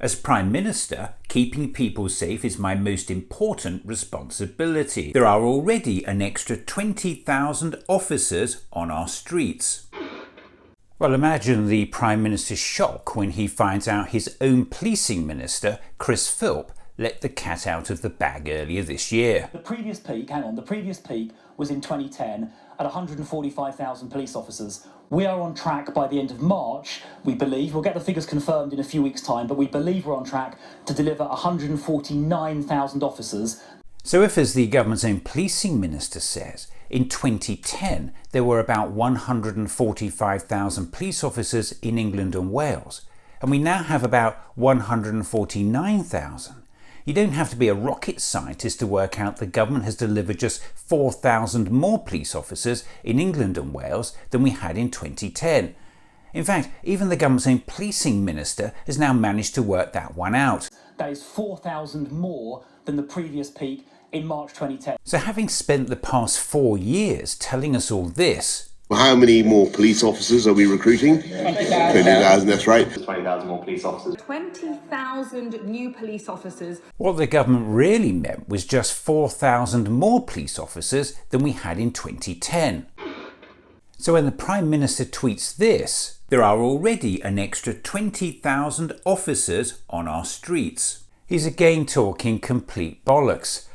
As Prime Minister, keeping people safe is my most important responsibility. There are already an extra 20,000 officers on our streets. Well, imagine the Prime Minister's shock when he finds out his own policing minister, Chris Philp, let the cat out of the bag earlier this year. The previous peak was in 2010 at 145,000 police officers. We are on track by the end of March, we believe. We'll get the figures confirmed in a few weeks' time, but we believe we're on track to deliver 149,000 officers. So if, as the government's own policing minister says, in 2010 there were about 145,000 police officers in England and Wales, and we now have about 149,000, you don't have to be a rocket scientist to work out the government has delivered just 4,000 more police officers in England and Wales than we had in 2010. In fact, even the government's own policing minister has now managed to work that one out. That is 4,000 more than the previous peak in March 2010. So having spent the past 4 years telling us all this, well, how many more police officers are we recruiting? 20,000, that's right. 20,000 more police officers. 20,000 new police officers. What the government really meant was just 4,000 more police officers than we had in 2010. So when the Prime Minister tweets this, there are already an extra 20,000 officers on our streets. He's again talking complete bollocks.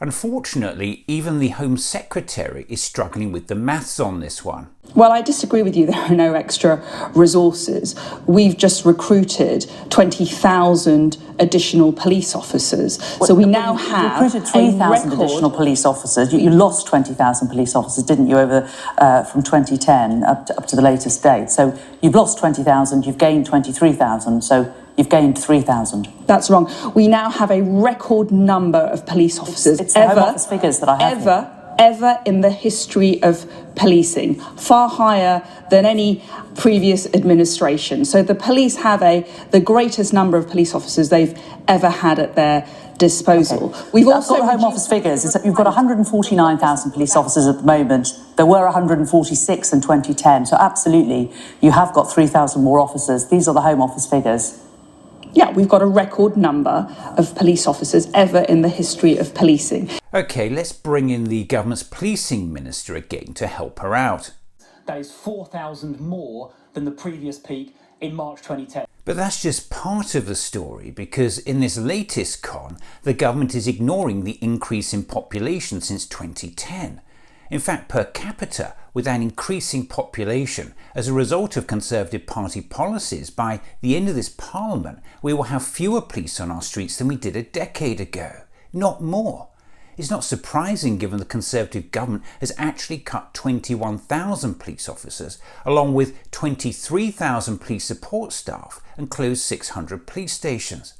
Unfortunately, even the Home Secretary is struggling with the maths on this one. Well, I disagree with you. There are no extra resources. We've just recruited 20,000 additional police officers. So we now have recruited 3,000 additional police officers. You lost 20,000 police officers, didn't you, over from 2010 up to the latest date? So you've lost 20,000, you've gained 23,000. So you've gained 3,000. That's wrong. We now have a record number of police officers it's the Home Office figures that I have ever in the history of policing, far higher than any previous administration. So the police have the greatest number of police officers they've ever had at their disposal. Okay. We've also got Home Office figures. You've got 149,000 police officers at the moment. There were 146 in 2010. So absolutely, you have got 3,000 more officers. These are the Home Office figures. Yeah, we've got a record number of police officers ever in the history of policing. OK, let's bring in the government's policing minister again to help her out. That is 4,000 more than the previous peak in March 2010. But that's just part of the story, because in this latest con, the government is ignoring the increase in population since 2010. In fact, per capita, with an increasing population, as a result of Conservative Party policies, by the end of this Parliament, we will have fewer police on our streets than we did a decade ago, not more. It's not surprising given the Conservative government has actually cut 21,000 police officers, along with 23,000 police support staff, and closed 600 police stations.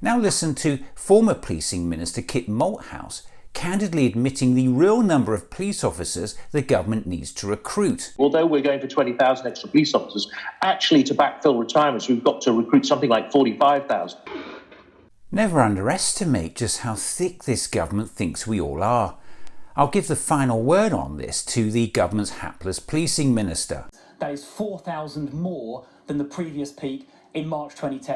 Now listen to former Policing Minister Kit Malthouse candidly admitting the real number of police officers the government needs to recruit. Although we're going for 20,000 extra police officers, actually to backfill retirements, we've got to recruit something like 45,000. Never underestimate just how thick this government thinks we all are. I'll give the final word on this to the government's hapless policing minister. That is 4,000 more than the previous peak in March 2010.